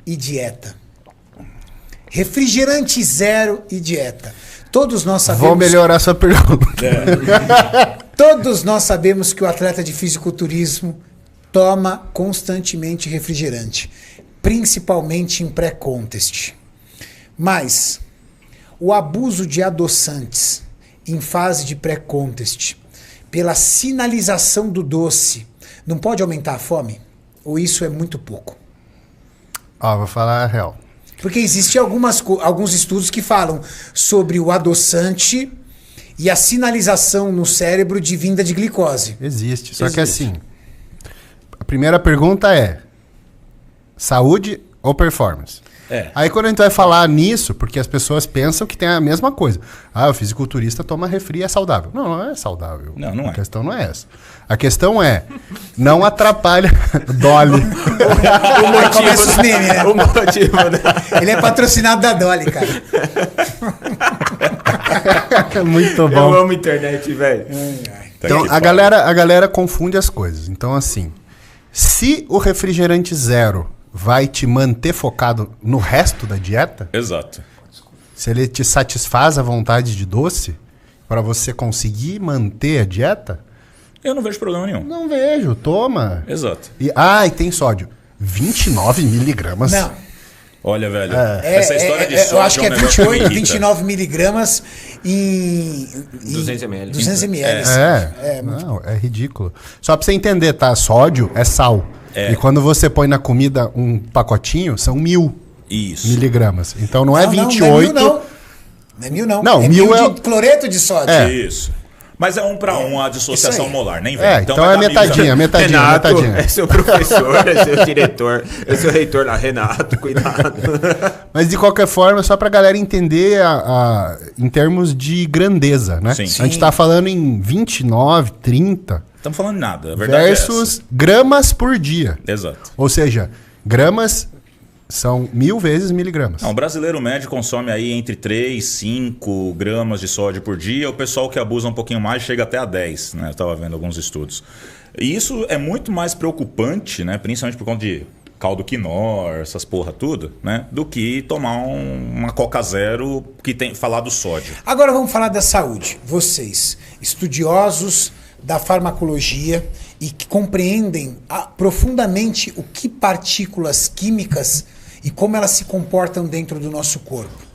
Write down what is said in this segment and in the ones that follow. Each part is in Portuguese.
e dieta. Refrigerante zero e dieta. Todos nós sabemos... Vou melhorar sua pergunta. Todos nós sabemos que o atleta de fisiculturismo toma constantemente refrigerante, principalmente em pré-contest. Mas o abuso de adoçantes em fase de pré-contest, pela sinalização do doce, não pode aumentar a fome? Ou isso é muito pouco? Vou falar a real. Porque existem alguns estudos que falam sobre o adoçante e a sinalização no cérebro de vinda de glicose. Existe. Só que assim, a primeira pergunta é saúde ou performance? Aí quando a gente vai falar nisso, porque as pessoas pensam que tem a mesma coisa. O fisiculturista toma refri e é saudável. Não, não é saudável. Não é. A questão não é essa. A questão é, não atrapalha Dolly. O motivo, os memes, né? O motivo, né? Ele é patrocinado da Dolly, cara. Muito bom. Eu amo internet, velho. Então, a galera confunde as coisas. Então, assim, se o refrigerante zero vai te manter focado no resto da dieta, Exato. se ele te satisfaz a vontade de doce, para você conseguir manter a dieta, Eu não vejo problema nenhum. não vejo, toma. Exato. E tem sódio. 29 miligramas. Não. Olha, velho, essa história de sódio eu acho que é um negócio que me 28, irrita. 29 miligramas em 200 ml. 200 ml. Não, é ridículo. Só pra você entender, tá? Sódio é sal. E quando você põe na comida um pacotinho, são 1000 Isso. miligramas. Então não é Não, 28. Não é 1000, não. Não, é 1000 1000 é de cloreto de sódio. Isso. Mas é 1 para 1 a dissociação Isso aí. molar, nem vem. Então vai é dar metadinha, Renato, metadinha. é seu professor, é seu diretor, é seu reitor lá. Renato, cuidado. Mas de qualquer forma, só pra galera entender em termos de grandeza, né? Sim. A gente tá falando em 29, 30 Estamos falando nada, a verdade versus gramas por dia. é essa. Exato. Ou seja, gramas são 1000 vezes miligramas. Não, o brasileiro médio consome aí entre 3 e 5 gramas de sódio por dia. O pessoal que abusa um pouquinho mais chega até a 10, né? Eu estava vendo alguns estudos. E isso é muito mais preocupante, né? Principalmente por conta de caldo quinor, essas porra tudo, né? Do que tomar uma Coca Zero que tem falar do sódio. Agora vamos falar da saúde. Vocês, estudiosos da farmacologia e que compreendem profundamente o que partículas químicas e como elas se comportam dentro do nosso corpo.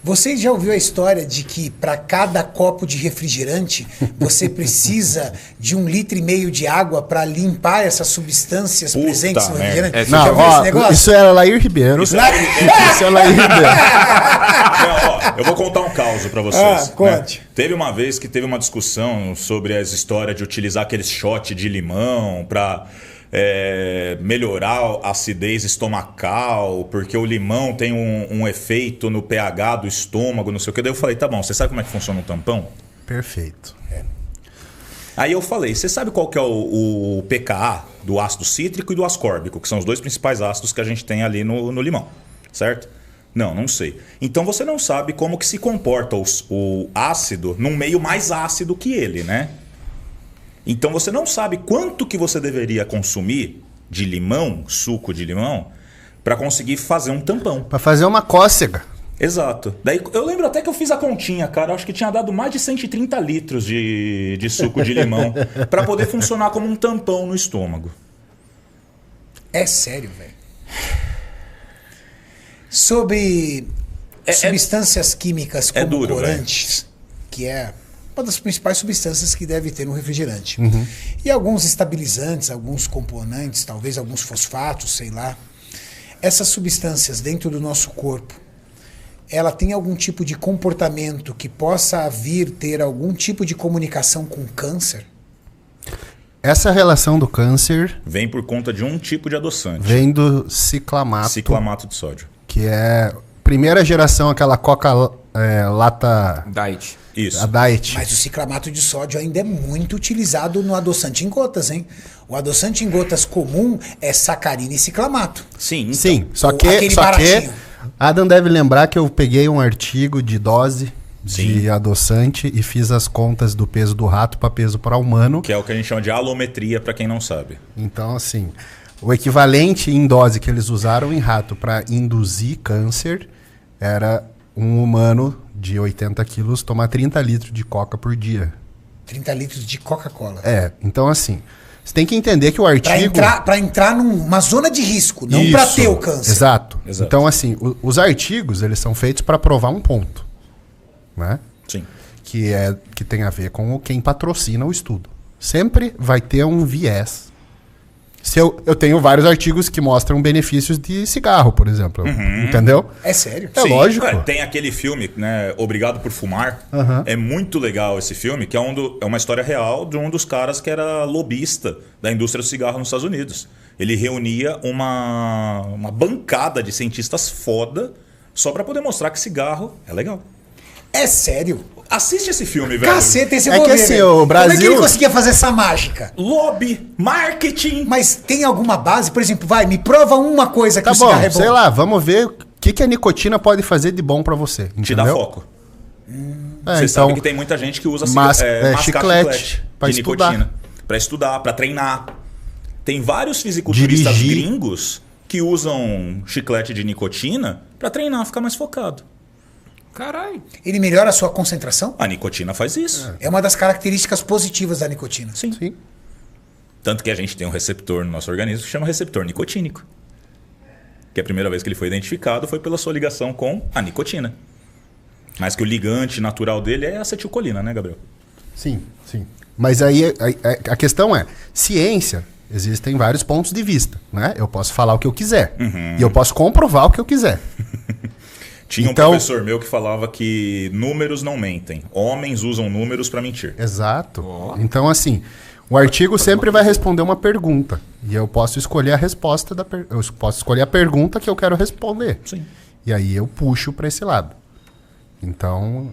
Vocês já ouviram a história de que para cada copo de refrigerante você precisa de 1,5 litro de água para limpar essas substâncias Puta presentes no merda. refrigerante? Não, Já ouviu esse negócio? isso era Lair Ribeiro. Isso Isso é Lair Ribeiro. Não, eu vou contar um caso pra vocês. conte. Né? Teve uma vez que teve uma discussão sobre as histórias de utilizar aqueles shot de limão pra melhorar a acidez estomacal, porque o limão tem um efeito no pH do estômago, não sei o que. Daí eu falei, tá bom, você sabe como é que funciona um tampão? Perfeito. Aí eu falei, você sabe qual que é o pKa do ácido cítrico e do ascórbico, que são os dois principais ácidos que a gente tem ali no limão, certo? Não sei. Então você não sabe como que se comporta o ácido num meio mais ácido que ele, né? Então você não sabe quanto que você deveria consumir de limão, suco de limão, para conseguir fazer um tampão. Pra fazer uma cócega. Exato. Daí eu lembro até que eu fiz a continha, cara. Eu acho que tinha dado mais de 130 litros de suco de limão para poder funcionar como um tampão no estômago. É sério, velho. Sobre substâncias químicas como duro, corantes, que é uma das principais substâncias que deve ter no refrigerante. E alguns estabilizantes, alguns componentes, talvez alguns fosfatos, sei lá. Essas substâncias dentro do nosso corpo, ela tem algum tipo de comportamento que possa vir ter algum tipo de comunicação com câncer? Essa relação do câncer Vem por conta de um tipo de adoçante. vem do ciclamato, Ciclamato de sódio. que é primeira geração, aquela Coca lata, Diet. Isso. a Diet. Mas o ciclamato de sódio ainda é muito utilizado no adoçante em gotas, hein? O adoçante em gotas comum é sacarina e ciclamato. Sim, então. Sim, só aquele que baratinho. Adam deve lembrar que eu peguei um artigo de dose de Sim. adoçante e fiz as contas do peso do rato para peso para humano. Que é o que a gente chama de alometria, para quem não sabe. Então, assim, O equivalente em dose que eles usaram em rato para induzir câncer era um humano de 80 quilos tomar 30 litros de coca por dia. 30 litros de Coca-Cola. Então assim, você tem que entender que o artigo... Para entrar numa zona de risco, não para ter o câncer. Exato. Então assim, os artigos, eles são feitos para provar um ponto. Né? Sim. Que tem a ver com quem patrocina o estudo. Sempre vai ter um viés. Se eu tenho vários artigos que mostram benefícios de cigarro, por exemplo. Entendeu? É sério? É lógico. Tem aquele filme, né, Obrigado por Fumar. É muito legal esse filme, que é uma história real de um dos caras que era lobista da indústria do cigarro nos Estados Unidos. Ele reunia uma bancada de cientistas foda só para poder mostrar que cigarro é legal. É sério? Assiste esse filme, velho. Caceta, esse eu É vou que ver, assim, velho. o Brasil... Como é que ele conseguia fazer essa mágica? Lobby, marketing. Mas tem alguma base? Por exemplo, me prova uma coisa que Tá o cigarro é bom. sei lá, vamos ver o que a nicotina pode fazer de bom pra você. Entendeu? Te dá foco. Você sabe que tem muita gente que usa mascar chiclete pra de estudar. nicotina. Pra estudar, pra treinar. Tem vários fisiculturistas gringos que usam chiclete de nicotina pra treinar, ficar mais focado. Caralho. Ele melhora a sua concentração? A nicotina faz isso. É uma das características positivas da nicotina. Sim. Tanto que a gente tem um receptor no nosso organismo que chama receptor nicotínico. Que a primeira vez que ele foi identificado foi pela sua ligação com a nicotina. Mas que o ligante natural dele é a acetilcolina, né, Gabriel? Sim. Mas aí a questão é, ciência, existem vários pontos de vista, né? Eu posso falar o que eu quiser. E eu posso comprovar o que eu quiser. Tinha um professor meu que falava que números não mentem. Homens usam números para mentir. Exato. Então, assim, o artigo sempre vai responder uma pergunta. E eu posso escolher a resposta eu posso escolher a pergunta que eu quero responder. Sim. E aí eu puxo para esse lado. Então,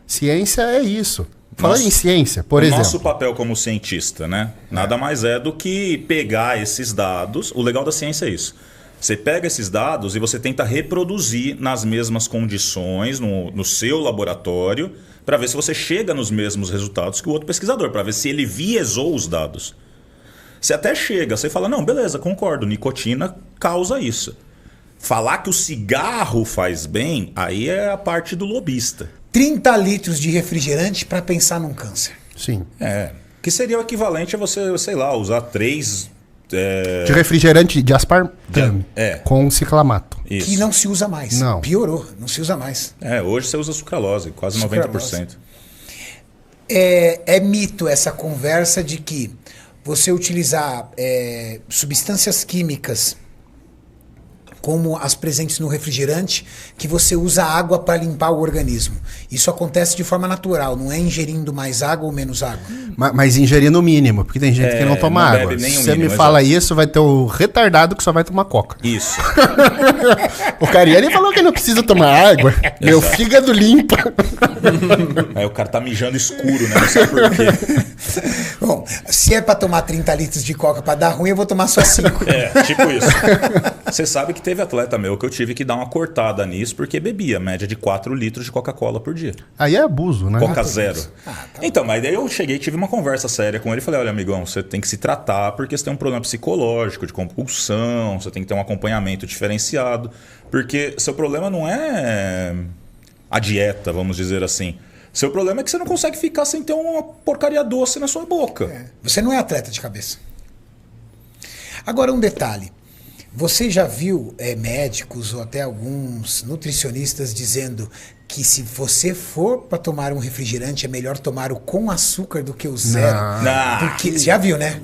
ciência é isso. Falando em ciência, por exemplo... Nosso papel como cientista, né? Nada mais é do que pegar esses dados. O legal da ciência é isso. Você pega esses dados e você tenta reproduzir nas mesmas condições, no seu laboratório, para ver se você chega nos mesmos resultados que o outro pesquisador, para ver se ele viesou os dados. Você até chega, você fala, não, beleza, concordo, nicotina causa isso. Falar que o cigarro faz bem, aí é a parte do lobista. 30 litros de refrigerante para pensar num câncer. Sim. Que seria o equivalente a você, sei lá, usar 3... de refrigerante de aspartame com ciclamato. Isso. Que não se usa mais. Não. Piorou, não se usa mais. Hoje você usa sucralose, quase Sucralose. 90%. É mito essa conversa de que você utilizar substâncias químicas como as presentes no refrigerante, que você usa água para limpar o organismo. Isso acontece de forma natural, não é ingerindo mais água ou menos água. Mas ingerir no mínimo, porque tem gente que não toma não água. bebe nem Se o você mínimo, me fala exato. isso, vai ter o retardado que só vai tomar coca. Isso. O Cariani falou que não precisa tomar água. Meu fígado limpa. Aí o cara tá mijando escuro, né? Não sabe por quê. Bom, se é para tomar 30 litros de coca para dar ruim, eu vou tomar só 5. Tipo isso. Você sabe que teve atleta meu que eu tive que dar uma cortada nisso porque bebia média de 4 litros de Coca-Cola por dia. Aí é abuso, né? Coca zero. Então, mas daí eu cheguei e tive uma conversa séria com ele e falei, olha, amigão, você tem que se tratar porque você tem um problema psicológico, de compulsão, você tem que ter um acompanhamento diferenciado. Porque seu problema não é a dieta, vamos dizer assim. Seu problema é que você não consegue ficar sem ter uma porcaria doce na sua boca. Você não é atleta de cabeça. Agora um detalhe. Você já viu médicos ou até alguns nutricionistas dizendo que se você for para tomar um refrigerante é melhor tomar o com açúcar do que o zero? Não. Porque, já viu, né?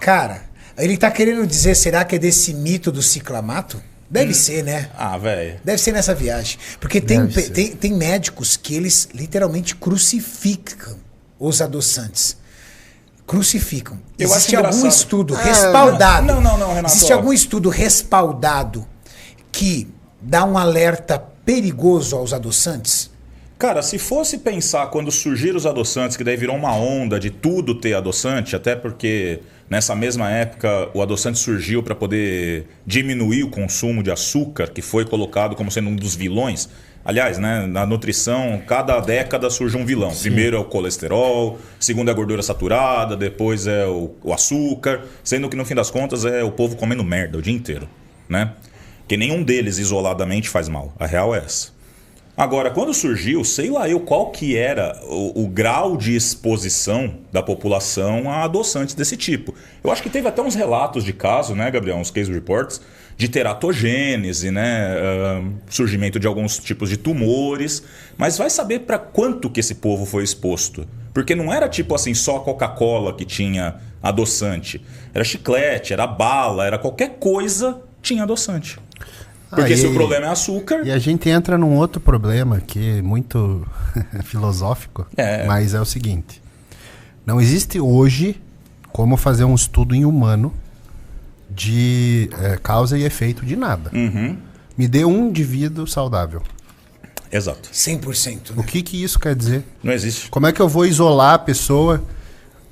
Cara, ele tá querendo dizer, será que é desse mito do ciclamato? Deve ser, né? Velho. Deve ser nessa viagem. Porque tem médicos que eles literalmente crucificam os adoçantes. Crucificam. Eu acho Existe algum engraçado. estudo respaldado? Não, Renato. Existe algum estudo respaldado que dá um alerta perigoso aos adoçantes? Cara, se fosse pensar quando surgiram os adoçantes, que daí virou uma onda de tudo ter adoçante, até porque nessa mesma época o adoçante surgiu para poder diminuir o consumo de açúcar, que foi colocado como sendo um dos vilões. Aliás, né, na nutrição, cada década surge um vilão. Sim. Primeiro é o colesterol, segundo é a gordura saturada, depois é o açúcar, sendo que no fim das contas é o povo comendo merda o dia inteiro, né? Que nenhum deles isoladamente faz mal. A real é essa. Agora, quando surgiu, sei lá eu qual que era o grau de exposição da população a adoçantes desse tipo. Eu acho que teve até uns relatos de caso, né, Gabriel? Uns case reports de teratogênese, né? Surgimento de alguns tipos de tumores. Mas vai saber para quanto que esse povo foi exposto. Porque não era tipo assim, só a Coca-Cola que tinha adoçante. Era chiclete, era bala, era qualquer coisa tinha adoçante. Porque se o problema é açúcar... E a gente entra num outro problema que é muito filosófico, mas é o seguinte. Não existe hoje como fazer um estudo em humano de causa e efeito de nada. Uhum. Me dê um indivíduo saudável. Exato. 100%. Né? O que isso quer dizer? Não existe. Como é que eu vou isolar a pessoa?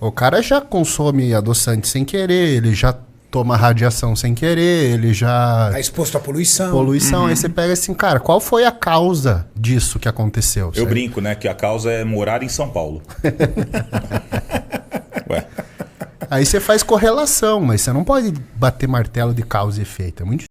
O cara já consome adoçante sem querer, ele já... toma radiação sem querer, ele já... Tá exposto à poluição. Uhum. Aí você pega assim, cara, qual foi a causa disso que aconteceu? Eu brinco, né? Que a causa é morar em São Paulo. Ué. Aí você faz correlação, mas você não pode bater martelo de causa e efeito. É muito